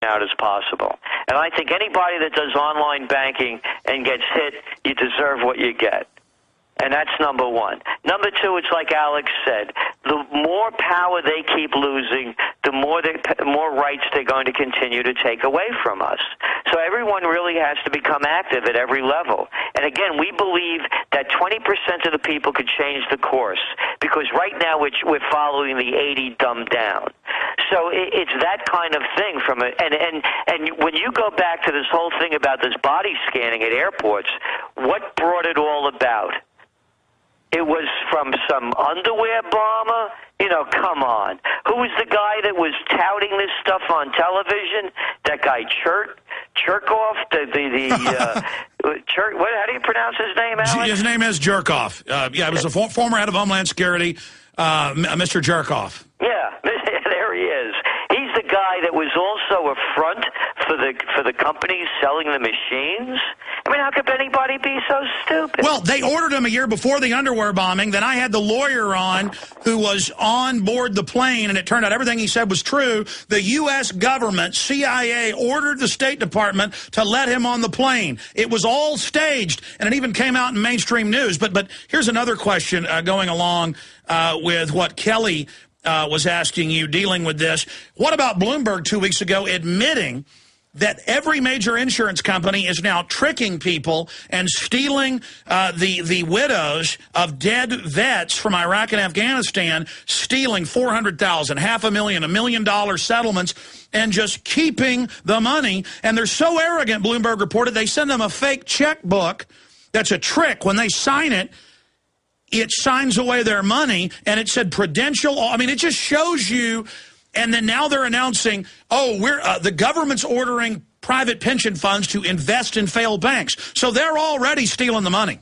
out as possible. And I think anybody that does online banking and gets hit, you deserve what you get. And that's number one. Number two, it's like Alex said, the more power they keep losing, the more rights they're going to continue to take away from us. So everyone really has to become active at every level. And again, we believe that 20% of the people could change the course, because right now we're following the 80 dumbed down. So it's that kind of thing and when you go back to this whole thing about this body scanning at airports, what brought it all about? It was from some underwear bomber? You know, come on. Who was the guy that was touting this stuff on television? That guy Cherkoff? How do you pronounce his name, Alex? His name is Jerkoff. Yeah, it was a former head of Homeland Security, Mr. Jerkoff. Yeah, there he is. He's the guy that was also a front for the companies selling the machines. I mean, how could anybody be so stupid? Well, they ordered him a year before the underwear bombing. Then I had the lawyer on who was on board the plane, and it turned out everything he said was true. The U.S. government, CIA, ordered the State Department to let him on the plane. It was all staged, and it even came out in mainstream news. But here's another question going along with what Kelly was asking you, dealing with this. What about Bloomberg 2 weeks ago admitting that every major insurance company is now tricking people and stealing the widows of dead vets from Iraq and Afghanistan, stealing $400,000, $500,000, $1 million settlements, and just keeping the money. And they're so arrogant, Bloomberg reported, they send them a fake checkbook that's a trick. When they sign it, it signs away their money, and it said Prudential. I mean, it just shows you. And then now they're announcing, oh, the government's ordering private pension funds to invest in failed banks. So they're already stealing the money.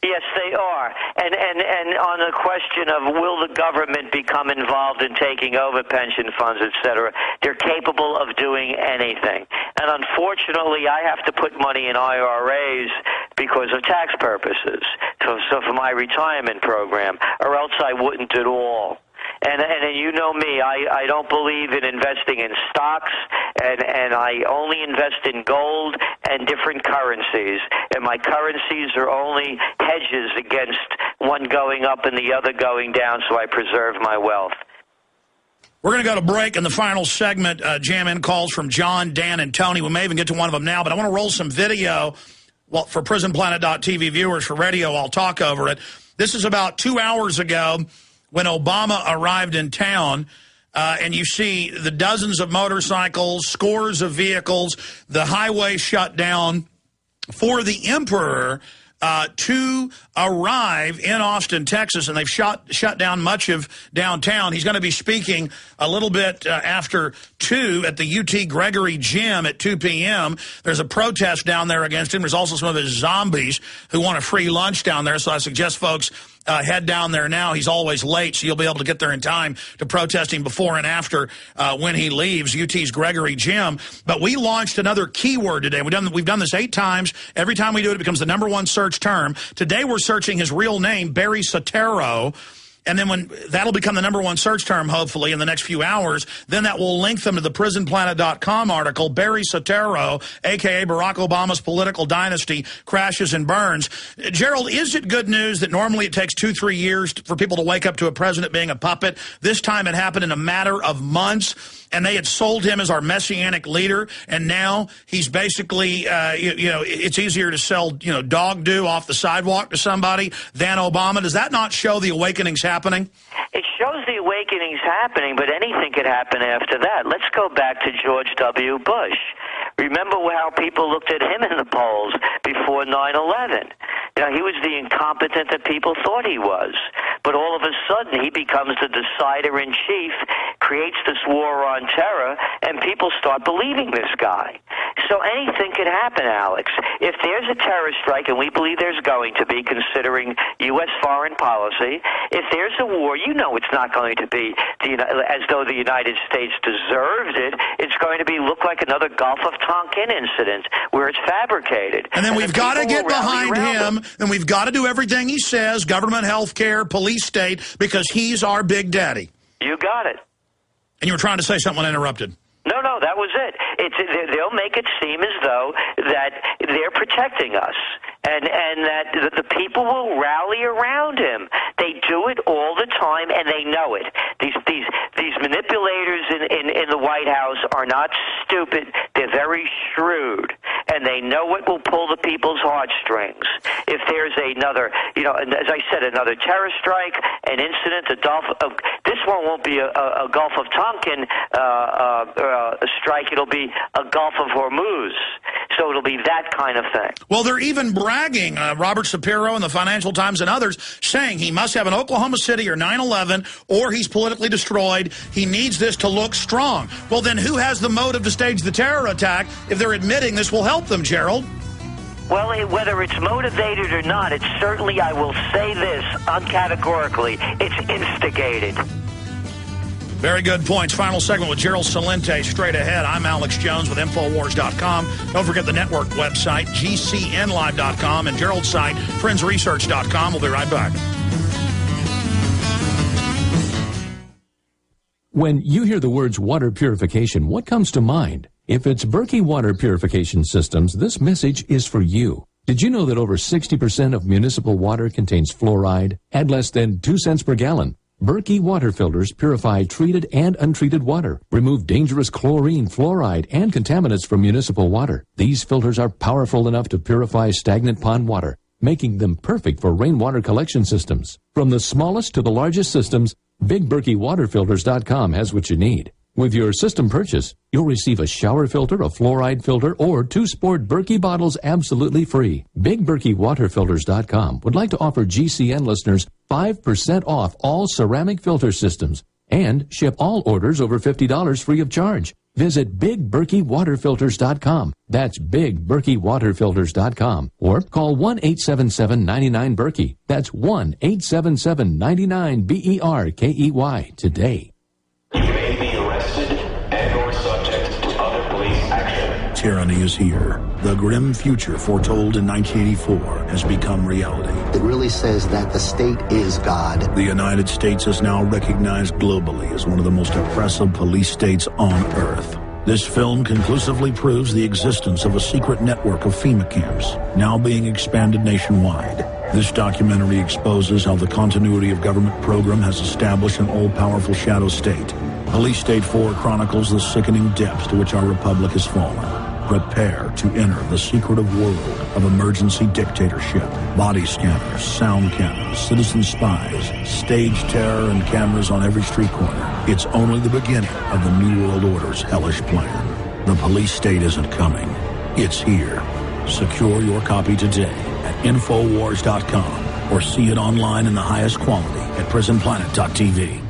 Yes, they are. And on the question of will the government become involved in taking over pension funds, et cetera, they're capable of doing anything. And unfortunately, I have to put money in IRAs because of tax purposes, so for my retirement program, or else I wouldn't at all. And you know me, I don't believe in investing in stocks, and I only invest in gold and different currencies. And my currencies are only hedges against one going up and the other going down, so I preserve my wealth. We're going to go to break in the final segment, jam in calls from John, Dan, and Tony. We may even get to one of them now, but I want to roll some video for prisonplanet.tv viewers. For radio, I'll talk over it. This is about 2 hours ago, when Obama arrived in town, and you see the dozens of motorcycles, scores of vehicles, the highway shut down for the emperor to arrive in Austin, Texas, and they've shut down much of downtown. He's going to be speaking a little bit after 2 at the UT Gregory Gym at 2 p.m. There's a protest down there against him. There's also some of his zombies who want a free lunch down there, so I suggest folks head down there now. He's always late, so you'll be able to get there in time to protest him before and after when he leaves UT's Gregory Gym. But we launched another keyword today. We've done this 8 times. Every time we do it, it becomes the #1 search term. Today we're searching his real name, Barry Soetoro. And then that'll become the #1 search term, hopefully, in the next few hours. Then that will link them to the prisonplanet.com article, Barry Soetoro, a.k.a. Barack Obama's political dynasty, crashes and burns. Gerald, is it good news that normally it takes 2-3 years for people to wake up to a president being a puppet? This time it happened in a matter of months, and they had sold him as our messianic leader, and now he's basically, it's easier to sell, dog do off the sidewalk to somebody than Obama. Does that not show the awakening's happening? It shows the awakening's happening, but anything could happen after that. Let's go back to George W. Bush. Remember how people looked at him in the polls before 9/11. He was the incompetent that people thought he was. But all of a sudden, he becomes the decider-in-chief, creates this war on terror, and people start believing this guy. So anything could happen, Alex. If there's a terror strike, and we believe there's going to be, considering U.S. foreign policy, if there's a war, it's not going to be as though the United States deserved it. It's going to look like another Gulf of Tonkin incident where it's fabricated. And then we've got to get behind him, and we've got to do everything he says, government, health care, police state, because he's our big daddy. You got it. And you were trying to say something when I interrupted. No, that was it. they'll make it seem as though that they're protecting us, and that the people will rally around him. They do it all the time, and they know it. These manipulators in the White House are not stupid. They're very shrewd, and they know what will pull the people's heartstrings. If there's another, as I said, another terror strike, an incident, this one won't be a Gulf of Tonkin strike. It'll be a Gulf of Hormuz. So it'll be that kind of thing. Well, they're even bragging, Robert Shapiro and the Financial Times and others, saying he must have an Oklahoma City or 9/11, or he's politically destroyed. He needs this to look strong. Well, then who has the motive to stage the terror attack if they're admitting this will help them, Gerald? Well, whether it's motivated or not, it's certainly, I will say this uncategorically, it's instigated. Very good points. Final segment with Gerald Celente straight ahead. I'm Alex Jones with Infowars.com. Don't forget the network website, GCNlive.com, and Gerald's site, friendsresearch.com. We'll be right back. When you hear the words water purification, what comes to mind? If it's Berkey Water Purification Systems, this message is for you. Did you know that over 60% of municipal water contains fluoride at less than 2 cents per gallon? Berkey water filters purify treated and untreated water, remove dangerous chlorine, fluoride, and contaminants from municipal water. These filters are powerful enough to purify stagnant pond water, making them perfect for rainwater collection systems. From the smallest to the largest systems, BigBerkeyWaterFilters.com has what you need. With your system purchase, you'll receive a shower filter, a fluoride filter, or 2 sport Berkey bottles absolutely free. BigBerkeyWaterFilters.com would like to offer GCN listeners 5% off all ceramic filter systems and ship all orders over $50 free of charge. Visit BigBerkeyWaterFilters.com. That's BigBerkeyWaterFilters.com. Or call 1-877-99-BERKEY. That's 1-877-99-BERKEY today. You may be arrested and or subject to other police action. Tyranny is here. The grim future foretold in 1984 has become reality. It really says that the state is God. The United States is now recognized globally as one of the most oppressive police states on earth. This film conclusively proves the existence of a secret network of FEMA camps, now being expanded nationwide. This documentary exposes how the continuity of government program has established an all-powerful shadow state. Police State 4 chronicles the sickening depths to which our republic has fallen. Prepare to enter the secretive world of emergency dictatorship. Body scanners, sound cannons, citizen spies, stage terror, and cameras on every street corner. It's only the beginning of the New World Order's hellish plan. The police state isn't coming. It's here. Secure your copy today at Infowars.com or see it online in the highest quality at PrisonPlanet.tv.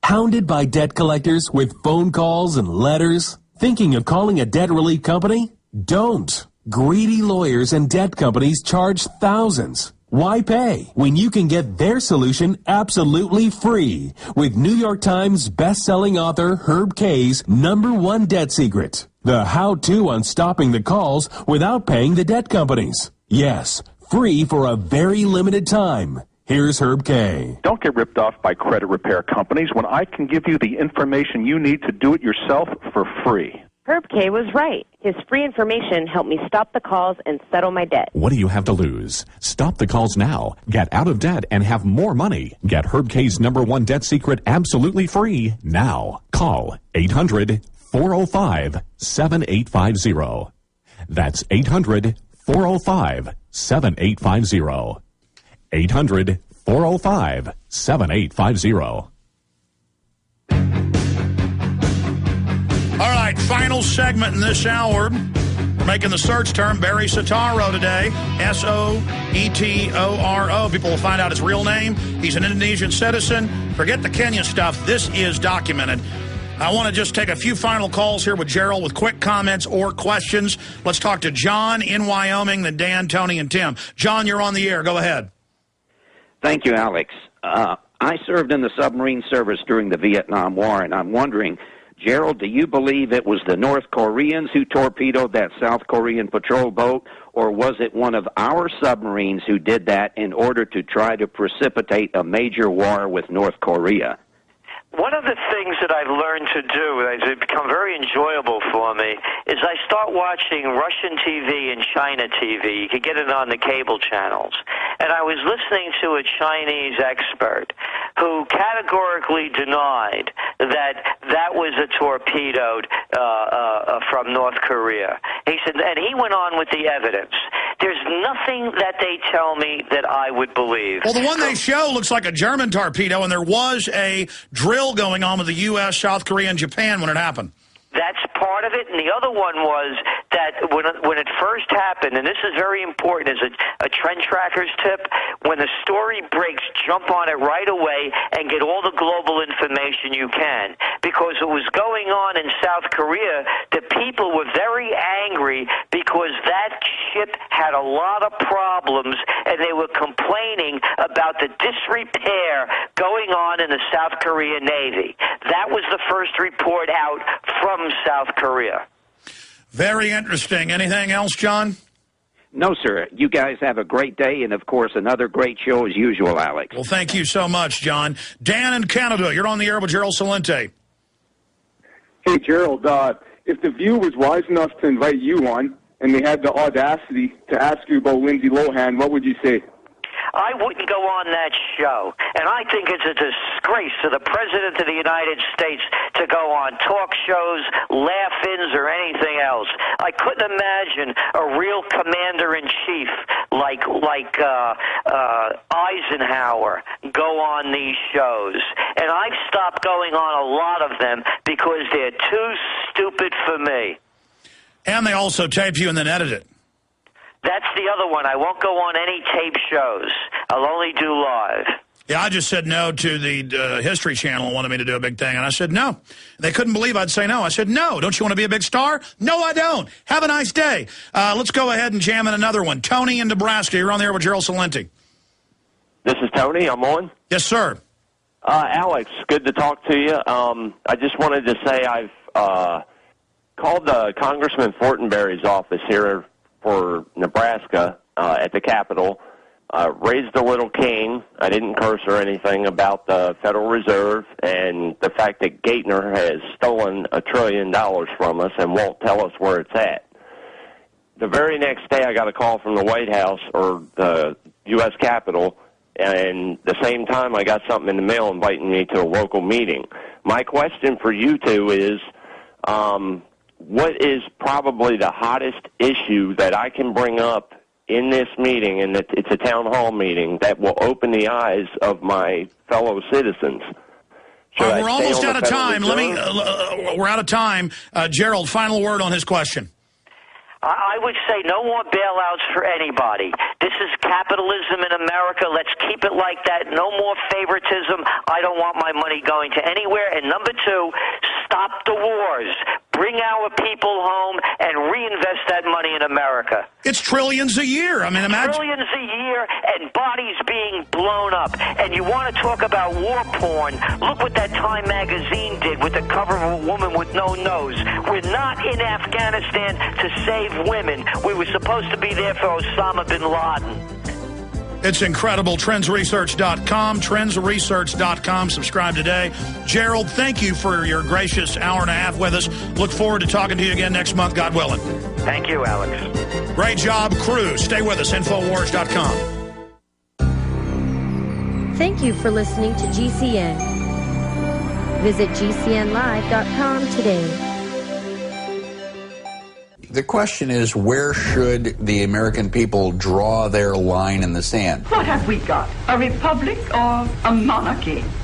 Hounded by debt collectors with phone calls and letters? Thinking of calling a debt relief company? Don't. Greedy lawyers and debt companies charge thousands. Why pay when you can get their solution absolutely free with New York Times best-selling author Herb Kay's #1 debt secret, the how-to on stopping the calls without paying the debt companies. Yes, free for a very limited time. Here's Herb Kay. Don't get ripped off by credit repair companies when I can give you the information you need to do it yourself for free. Herb Kay was right. His free information helped me stop the calls and settle my debt. What do you have to lose? Stop the calls now. Get out of debt and have more money. Get Herb Kay's #1 debt secret absolutely free now. Call 800-405-7850. That's 800-405-7850. 800-405-7850. All right, final segment in this hour. We're making the search term Barry Soetoro today, Soetoro. People will find out his real name. He's an Indonesian citizen. Forget the Kenya stuff. This is documented. I want to just take a few final calls here with Gerald with quick comments or questions. Let's talk to John in Wyoming, then Dan, Tony, and Tim. John, you're on the air. Go ahead. Thank you, Alex. I served in the submarine service during the Vietnam War, and I'm wondering, Gerald, do you believe it was the North Koreans who torpedoed that South Korean patrol boat, or was it one of our submarines who did that in order to try to precipitate a major war with North Korea? One of the things that I've learned to do, and it's become very enjoyable for me, is I start watching Russian TV and China TV. You can get it on the cable channels. And I was listening to a Chinese expert who categorically denied that was a torpedo from North Korea. He said, and he went on with the evidence. There's nothing that they tell me that I would believe. Well, the one they show looks like a German torpedo, and there was a drill going on with the U.S., South Korea, and Japan when it happened. That's part of it, and the other one was that when it first happened, and this is very important as a trend tracker's tip, when the story breaks, jump on it right away and get all the global information you can. Because it was going on in South Korea, the people were very angry because that ship had a lot of problems, and they were complaining about the disrepair going on in the South Korean Navy. That was the first report out from South Korea. Very interesting. Anything else, John? No, sir. You guys have a great day, and, of course, another great show as usual, Alex. Well, thank you so much, John. Dan in Canada, you're on the air with Gerald Celente. Hey, Gerald, if The View was wise enough to invite you on, and they had the audacity to ask you about Lindsay Lohan, what would you say? I wouldn't go on that show. And I think it's a disgrace to the President of the United States to go on talk shows, laugh-ins, or anything else. I couldn't imagine a real commander-in-chief like Eisenhower go on these shows. And I've stopped going on a lot of them because they're too stupid for me. And they also tape you and then edit it. That's the other one. I won't go on any tape shows. I'll only do live. Yeah, I just said no to the History Channel, wanted me to do a big thing, and I said no. They couldn't believe I'd say no. I said, no, don't you want to be a big star? No, I don't. Have a nice day. Let's go ahead and jam in another one. Tony in Nebraska, you're on the air with Gerald Celente. This is Tony. I'm on. Yes, sir. Alex, good to talk to you. I just wanted to say I've called Congressman Fortenberry's office here for Nebraska at the Capitol, raised a little cane. I didn't curse or anything about the Federal Reserve and the fact that Gaitner has stolen $1 trillion from us and won't tell us where it's at. The very next day I got a call from the White House or the U.S. Capitol, and the same time I got something in the mail inviting me to a local meeting. My question for you two is, what is probably the hottest issue that I can bring up in this meeting, and it's a town hall meeting, that will open the eyes of my fellow citizens? We're almost out of time. We're out of time. Gerald, final word on his question. I would say no more bailouts for anybody. This is capitalism in America. Let's keep it like that. No more favoritism. I don't want my money going to anywhere. And number two, stop the wars. Bring our people home and reinvest that money in America. It's trillions a year. I mean, imagine. Trillions a year and bodies being blown up. And you want to talk about war porn? Look what that Time magazine did with the cover of a woman with no nose. We're not in Afghanistan to save women. We were supposed to be there for Osama bin Laden. It's incredible. Trendsresearch.com, trendsresearch.com. Subscribe today. Gerald, thank you for your gracious hour and a half with us. Look forward to talking to you again next month, God willing. Thank you, Alex. Great job, crew. Stay with us, Infowars.com. Thank you for listening to GCN. Visit GCNlive.com today. The question is, where should the American people draw their line in the sand? What have we got? A republic or a monarchy?